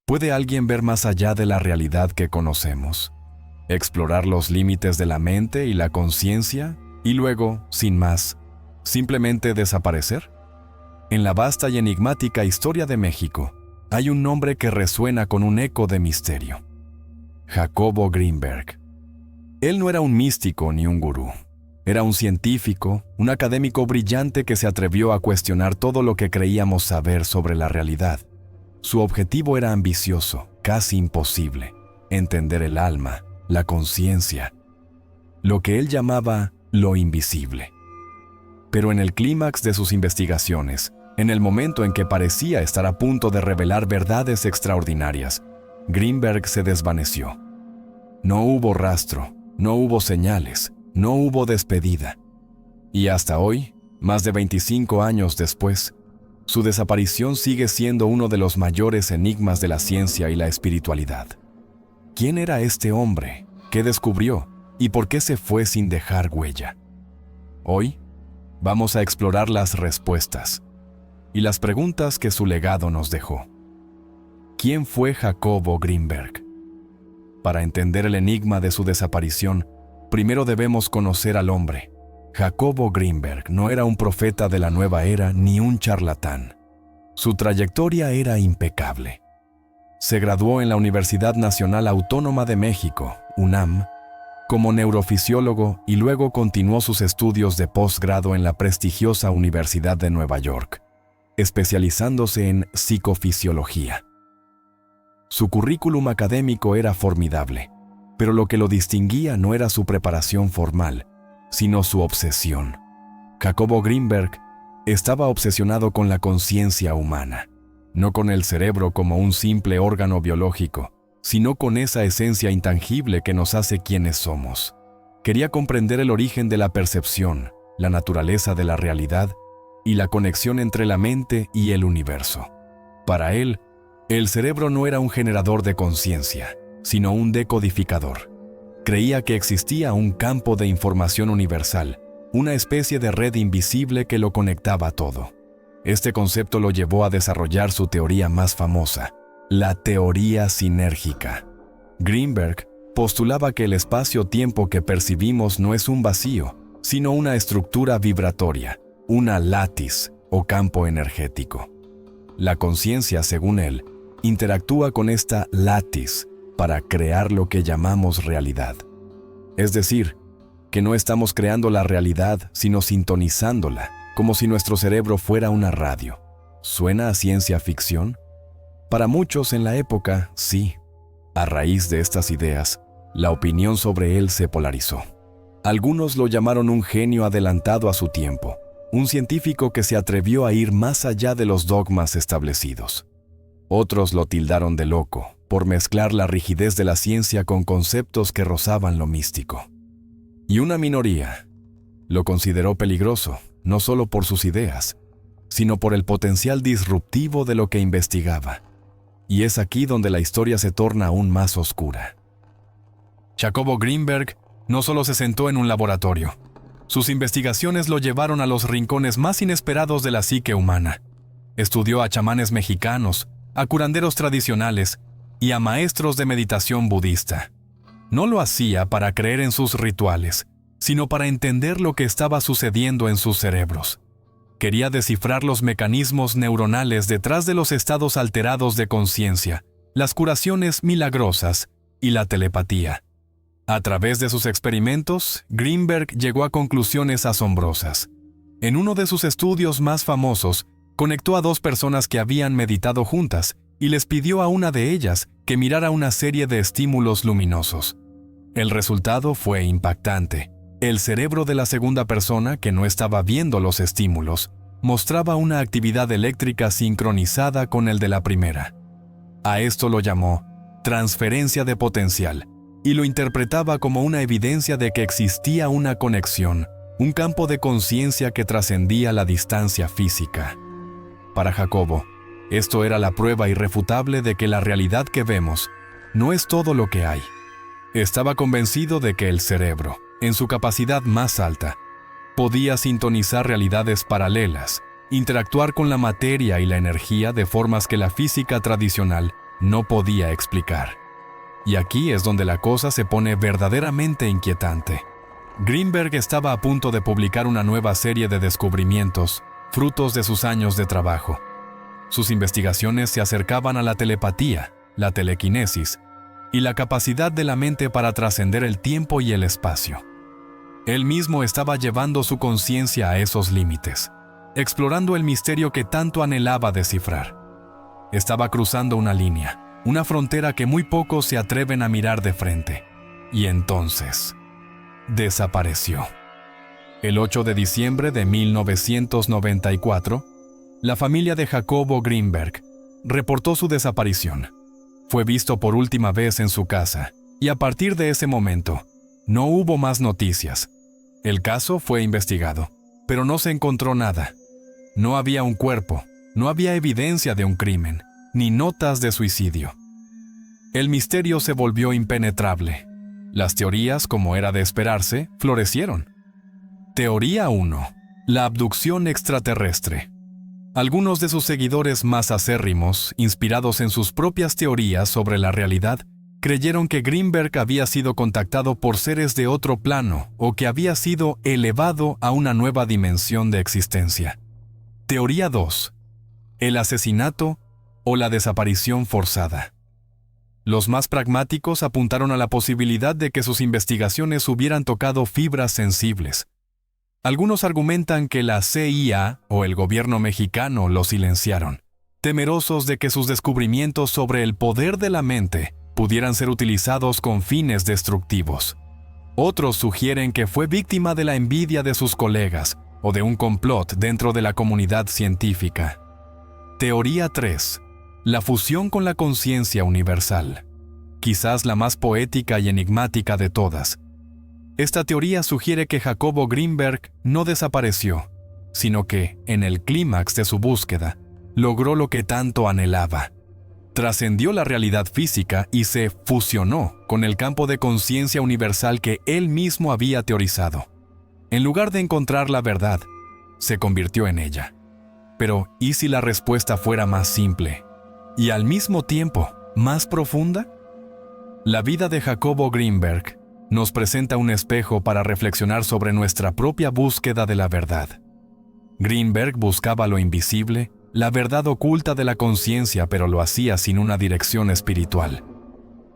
¿Puede alguien ver más allá de la realidad que conocemos? Explorar los límites de la mente y la conciencia y luego, sin más, simplemente desaparecer? En la vasta y enigmática historia de México, hay un nombre que resuena con un eco de misterio: Jacobo Greenberg. Él no era un místico ni un gurú. Era un científico, un académico brillante que se atrevió a cuestionar todo lo que creíamos saber sobre la realidad. Su objetivo era ambicioso, casi imposible: entender el alma, la conciencia, lo que él llamaba lo invisible. Pero en el clímax de sus investigaciones, en el momento en que parecía estar a punto de revelar verdades extraordinarias, Greenberg se desvaneció. No hubo rastro, no hubo señales, no hubo despedida. Y hasta hoy, más de 25 años después, su desaparición sigue siendo uno de los mayores enigmas de la ciencia y la espiritualidad. ¿Quién era este hombre? ¿Qué descubrió? ¿Y por qué se fue sin dejar huella? Hoy, vamos a explorar las respuestas y las preguntas que su legado nos dejó. ¿Quién fue Jacobo Greenberg? Para entender el enigma de su desaparición, primero debemos conocer al hombre. Jacobo Greenberg no era un profeta de la nueva era ni un charlatán. Su trayectoria era impecable. Se graduó en la Universidad Nacional Autónoma de México, UNAM, como neurofisiólogo y luego continuó sus estudios de posgrado en la prestigiosa Universidad de Nueva York, especializándose en psicofisiología. Su currículum académico era formidable, pero lo que lo distinguía no era su preparación formal, sino su obsesión. Jacobo Greenberg estaba obsesionado con la conciencia humana, no con el cerebro como un simple órgano biológico, sino con esa esencia intangible que nos hace quienes somos. Quería comprender el origen de la percepción, la naturaleza de la realidad y la conexión entre la mente y el universo. Para él, el cerebro no era un generador de conciencia, sino un decodificador. Creía que existía un campo de información universal, una especie de red invisible que lo conectaba a todo. Este concepto lo llevó a desarrollar su teoría más famosa, la teoría sinérgica. Greenberg postulaba que el espacio-tiempo que percibimos no es un vacío, sino una estructura vibratoria, una látiz o campo energético. La conciencia, según él, interactúa con esta látiz para crear lo que llamamos realidad. Es decir, que no estamos creando la realidad, sino sintonizándola, como si nuestro cerebro fuera una radio. ¿Suena a ciencia ficción? Para muchos en la época, sí. A raíz de estas ideas, la opinión sobre él se polarizó. Algunos lo llamaron un genio adelantado a su tiempo, un científico que se atrevió a ir más allá de los dogmas establecidos. Otros lo tildaron de loco, por mezclar la rigidez de la ciencia con conceptos que rozaban lo místico. Y una minoría lo consideró peligroso, no solo por sus ideas, sino por el potencial disruptivo de lo que investigaba. Y es aquí donde la historia se torna aún más oscura. Jacobo Greenberg no solo se sentó en un laboratorio. Sus investigaciones lo llevaron a los rincones más inesperados de la psique humana. Estudió a chamanes mexicanos, a curanderos tradicionales y a maestros de meditación budista. No lo hacía para creer en sus rituales, sino para entender lo que estaba sucediendo en sus cerebros. Quería descifrar los mecanismos neuronales detrás de los estados alterados de conciencia, las curaciones milagrosas y la telepatía. A través de sus experimentos, Greenberg llegó a conclusiones asombrosas. En uno de sus estudios más famosos, conectó a dos personas que habían meditado juntas y les pidió a una de ellas que mirara una serie de estímulos luminosos. El resultado fue impactante. El cerebro de la segunda persona, que no estaba viendo los estímulos, mostraba una actividad eléctrica sincronizada con el de la primera. A esto lo llamó transferencia de potencial y lo interpretaba como una evidencia de que existía una conexión, un campo de conciencia que trascendía la distancia física. Para Jacobo, esto era la prueba irrefutable de que la realidad que vemos no es todo lo que hay. Estaba convencido de que el cerebro, en su capacidad más alta, podía sintonizar realidades paralelas, interactuar con la materia y la energía de formas que la física tradicional no podía explicar. Y aquí es donde la cosa se pone verdaderamente inquietante. Greenberg estaba a punto de publicar una nueva serie de descubrimientos, frutos de sus años de trabajo. Sus investigaciones se acercaban a la telepatía, la telequinesis y la capacidad de la mente para trascender el tiempo y el espacio. Él mismo estaba llevando su conciencia a esos límites, explorando el misterio que tanto anhelaba descifrar. Estaba cruzando una línea, una frontera que muy pocos se atreven a mirar de frente. Y entonces, desapareció. El 8 de diciembre de 1994, la familia de Jacobo Greenberg reportó su desaparición. Fue visto por última vez en su casa, y a partir de ese momento, no hubo más noticias. El caso fue investigado, pero no se encontró nada. No había un cuerpo, no había evidencia de un crimen, ni notas de suicidio. El misterio se volvió impenetrable. Las teorías, como era de esperarse, florecieron. Teoría 1. La abducción extraterrestre. Algunos de sus seguidores más acérrimos, inspirados en sus propias teorías sobre la realidad, creyeron que Greenberg había sido contactado por seres de otro plano o que había sido elevado a una nueva dimensión de existencia. Teoría 2. El asesinato o la desaparición forzada. Los más pragmáticos apuntaron a la posibilidad de que sus investigaciones hubieran tocado fibras sensibles. Algunos argumentan que la CIA o el gobierno mexicano lo silenciaron, temerosos de que sus descubrimientos sobre el poder de la mente pudieran ser utilizados con fines destructivos. Otros sugieren que fue víctima de la envidia de sus colegas o de un complot dentro de la comunidad científica. Teoría 3. La fusión con la conciencia universal. Quizás la más poética y enigmática de todas. Esta teoría sugiere que Jacobo Greenberg no desapareció, sino que, en el clímax de su búsqueda, logró lo que tanto anhelaba. Trascendió la realidad física y se fusionó con el campo de conciencia universal que él mismo había teorizado. En lugar de encontrar la verdad, se convirtió en ella. Pero, ¿y si la respuesta fuera más simple y al mismo tiempo más profunda? La vida de Jacobo Greenberg nos presenta un espejo para reflexionar sobre nuestra propia búsqueda de la verdad. Greenberg buscaba lo invisible, la verdad oculta de la conciencia, pero lo hacía sin una dirección espiritual.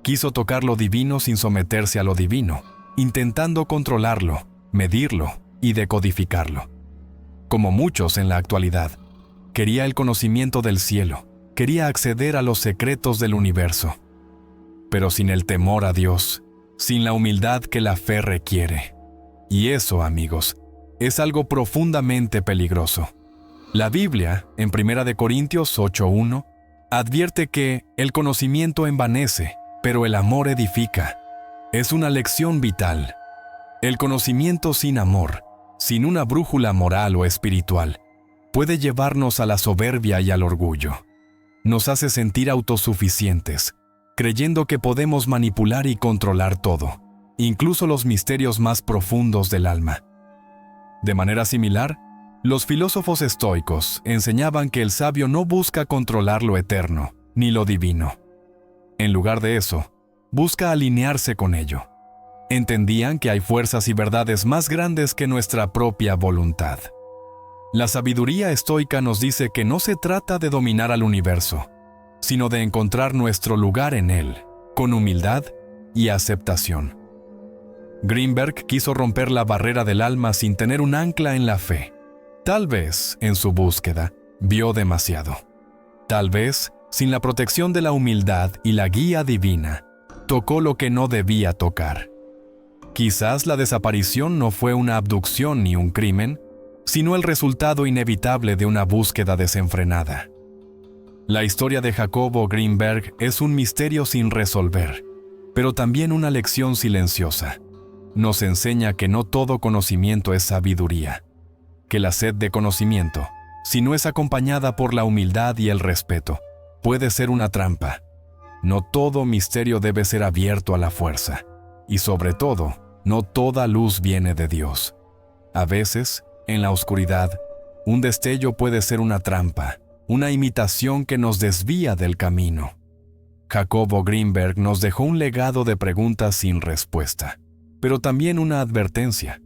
Quiso tocar lo divino sin someterse a lo divino, intentando controlarlo, medirlo y decodificarlo. Como muchos en la actualidad, quería el conocimiento del cielo, quería acceder a los secretos del universo, pero sin el temor a Dios, sin la humildad que la fe requiere. Y eso, amigos, es algo profundamente peligroso. La Biblia, en 1 Corintios 8:1, advierte que el conocimiento envanece, pero el amor edifica. Es una lección vital. El conocimiento sin amor, sin una brújula moral o espiritual, puede llevarnos a la soberbia y al orgullo. Nos hace sentir autosuficientes, creyendo que podemos manipular y controlar todo, incluso los misterios más profundos del alma. De manera similar, los filósofos estoicos enseñaban que el sabio no busca controlar lo eterno, ni lo divino. En lugar de eso, busca alinearse con ello. Entendían que hay fuerzas y verdades más grandes que nuestra propia voluntad. La sabiduría estoica nos dice que no se trata de dominar al universo, sino de encontrar nuestro lugar en él, con humildad y aceptación. Greenberg quiso romper la barrera del alma sin tener un ancla en la fe. Tal vez, en su búsqueda, vio demasiado. Tal vez, sin la protección de la humildad y la guía divina, tocó lo que no debía tocar. Quizás la desaparición no fue una abducción ni un crimen, sino el resultado inevitable de una búsqueda desenfrenada. La historia de Jacobo Greenberg es un misterio sin resolver, pero también una lección silenciosa. Nos enseña que no todo conocimiento es sabiduría, que la sed de conocimiento, si no es acompañada por la humildad y el respeto, puede ser una trampa. No todo misterio debe ser abierto a la fuerza, y sobre todo, no toda luz viene de Dios. A veces, en la oscuridad, un destello puede ser una trampa, una imitación que nos desvía del camino. Jacobo Greenberg nos dejó un legado de preguntas sin respuesta, pero también una advertencia.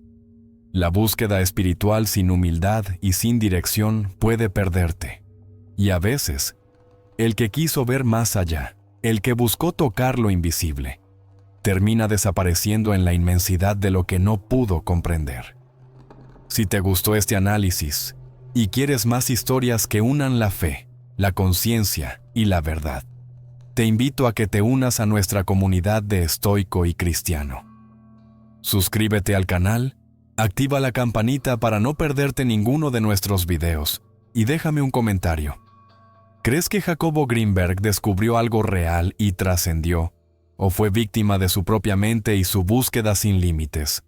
La búsqueda espiritual sin humildad y sin dirección puede perderte. Y a veces, el que quiso ver más allá, el que buscó tocar lo invisible, termina desapareciendo en la inmensidad de lo que no pudo comprender. Si te gustó este análisis y quieres más historias que unan la fe, la conciencia y la verdad, te invito a que te unas a nuestra comunidad de estoico y cristiano. Suscríbete al canal, activa la campanita para no perderte ninguno de nuestros videos y déjame un comentario. ¿Crees que Jacobo Greenberg descubrió algo real y trascendió, o fue víctima de su propia mente y su búsqueda sin límites?